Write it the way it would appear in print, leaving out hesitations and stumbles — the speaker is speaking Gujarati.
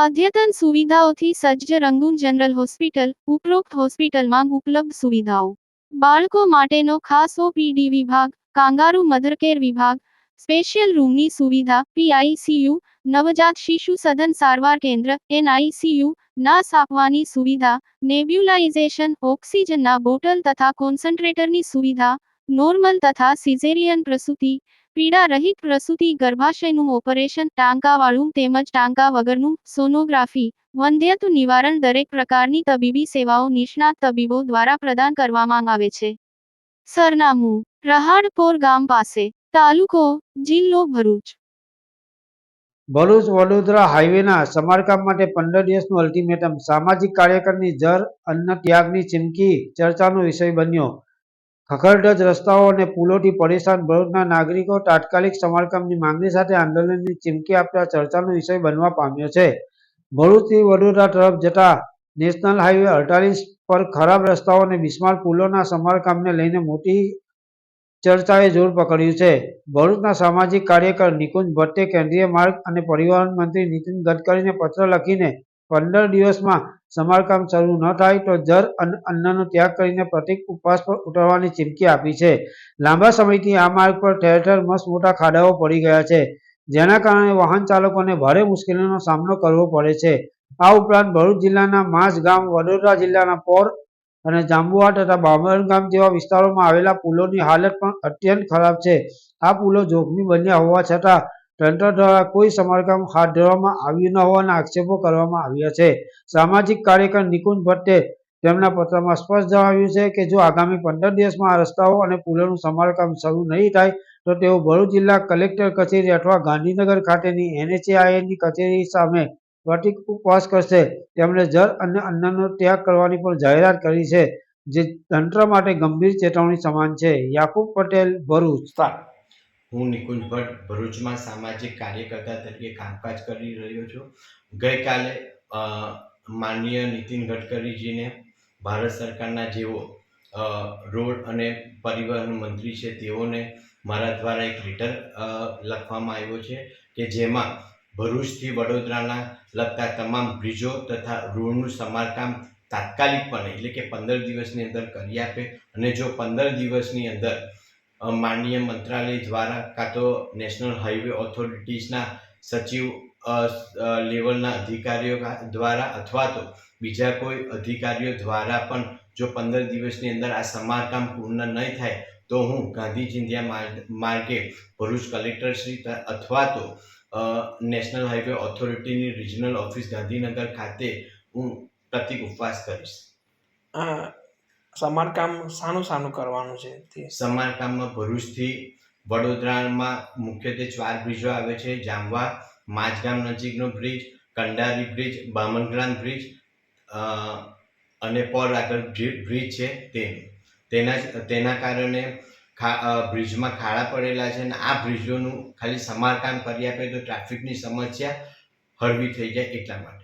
અદ્યતન સુવિધાઓથી સજ્જ રંગૂન જનરલ હોસ્પિટલ, ઉપરોક્ત હોસ્પિટલમાં ઉપલબ્ધ સુવિધાઓ. બાળકો માટેનો ખાસ ઓપીડી વિભાગ, કાંગારૂ મધરકેર વિભાગ, સ્પેશિયલ રૂમની સુવિધા, પીઆઈસીયુ, નવજાત શિશુ સઘન સારવાર કેન્દ્ર, એનઆઈસીયુ, નાસ આપવાની સુવિધા, નેબ્યુલાઇઝેશન, ઓક્સિજનના બોટલ તથા કોન્સન્ટ્રેટરની સુવિધા, નોર્મલ તથા સિઝેરિયન પ્રસૂતિ, પીડા રહિત પ્રસૂતિ, ગર્ભાશયનું ઓપરેશન, ટાંકાવાળું તેમજ ટાંકા વગરનું, સોનોગ્રાફી, વંધ્યત્વ નિવારણ દરેક પ્રકારની તબીબી સેવાઓ નિષ્ણાત તબીબો દ્વારા પ્રદાન કરવામાં આવે છે. સરનામું: રહાડપોર ગામ પાસે, તાલુકો, જિલ્લો ભરૂચ. ભરૂચ વડોદરા હાઈવેના સમારકામ માટે 15 દિવસનું અલ્ટિમેટમ, સામાજિક કાર્યકરની જર અન્ન ત્યાગની ચીમકી ચર્ચાનો વિષય બન્યો. ખખડધજ રસ્તાઓ અને પુલોથી પરેશાન ભરૂચના નાગરિકો તાત્કાલિક સમારકામની માંગણી સાથે આંદોલનની ચીમકી આપતા ચર્ચાનો વિષય બનવા પામ્યો છે. ભરૂચથી વડોદરા તરફ જતા નેશનલ હાઈવે 48 પર ખરાબ રસ્તાઓ અને બિસ્માર પુલોના સમારકામને લઈને મોટી ચર્ચાએ જોર પકડ્યું છે. ભરૂચના સામાજિક કાર્યકર નિકુંજ ભટ્ટે કેન્દ્રીય માર્ગ અને પરિવહન મંત્રી નીતિન ગડકરીને પત્ર લખીને 15 દિવસમાં સમારકામ શરૂ ન થાય તો જર અન્નનો ત્યાગ કરીને પ્રતિક ઉપવાસ પર ઉતરવાની ચીમકી આપી છે. લાંબા સમયથી આ માર્ગ પર ઠેર ઠેર મસ્ત મોટા ખાડાઓ પડી ગયા છે, જેના કારણે વાહન ચાલકોને ભારે મુશ્કેલીનો સામનો કરવો પડે છે. આ ઉપરાંત ભરૂચ જિલ્લાના માઝ ગામ, વડોદરા જિલ્લાના પોર અને જાંબુઆ તથા બાબરગામ જેવા વિસ્તારોમાં આવેલા પુલોની હાલત પણ અત્યંત ખરાબ છે. આ પુલો જોખમી બન્યા હોવા છતાં તંત્ર દ્વારા કોઈ સમારકામ હાથ ધરવામાં આવ્યું ન હોવાના આક્ષેપો કરવામાં આવ્યા છે. સામાજિક કાર્યકર નિકુંજ ભટ્ટે તેમના પત્રમાં સ્પષ્ટ જણાવ્યું છે કે જો આગામી 15 દિવસમાં આ રસ્તાઓ અને પુલોનું સમારકામ શરૂ નહીં થાય તો તેઓ ભરૂચ જિલ્લા કલેક્ટર કચેરી અથવા ગાંધીનગર ખાતેની NHAIની કચેરી સામે પ્રતિક ઉપવાસ કરશે. તેમણે જર અને અન્નનો ત્યાગ કરવાની પણ જાહેરાત કરી છે, જે તંત્ર માટે ગંભીર ચેતવણી સમાન છે. યાકુબ પટેલ, ભરૂચ. હું નિકુંજ ભટ્ટ ભરૂચમાં સામાજિક કાર્યકર્તા તરીકે કામકાજ કરી રહ્યો છું. ગઈકાલે માનનીય નીતિન ગડકરીજીને, ભારત સરકારના જેઓ રોડ અને પરિવહન મંત્રી છે, તેઓને મારા દ્વારા એક લેટર લખવામાં આવ્યો છે કે જેમાં ભરૂચથી વડોદરાના લગતા તમામ બ્રિજો તથા રોડનું સમારકામ તાત્કાલિકપણે એટલે કે 15 દિવસની અંદર કરી આપે અને જો 15 દિવસની અંદર માનનીય મંત્રાલય દ્વારા કાં તો નેશનલ હાઈવે ઓથોરિટીઝના સચિવ લેવલના અધિકારીઓ દ્વારા અથવા તો બીજા કોઈ અધિકારીઓ દ્વારા પણ જો 15 દિવસની અંદર આ સમારકામ પૂર્ણ નહીં થાય તો હું ગાંધી ચિંધ્યા માર્ગે ભરૂચ કલેક્ટરશ્રી અથવા તો નેશનલ હાઈવે ઓથોરિટીની રિજનલ ઓફિસ ગાંધીનગર ખાતે હું પ્રતિક ઉપવાસ કરીશ. સમારકામ શાનું કરવાનું છે? સમારકામમાં ભરૂચથી વડોદરામાં મુખ્યત્વે 4 બ્રિજો આવે છે: જામવા, માજગામ નજીકનો બ્રિજ, કંડારી બ્રિજ, બામનગ્રામ બ્રિજ અને પોર આગળ બ્રિજ છે. તેના કારણે બ્રિજમાં ખાડા પડેલા છે અને આ બ્રિજોનું ખાલી સમારકામ કરી આપે તો ટ્રાફિકની સમસ્યા હળવી થઈ જાય એટલા માટે.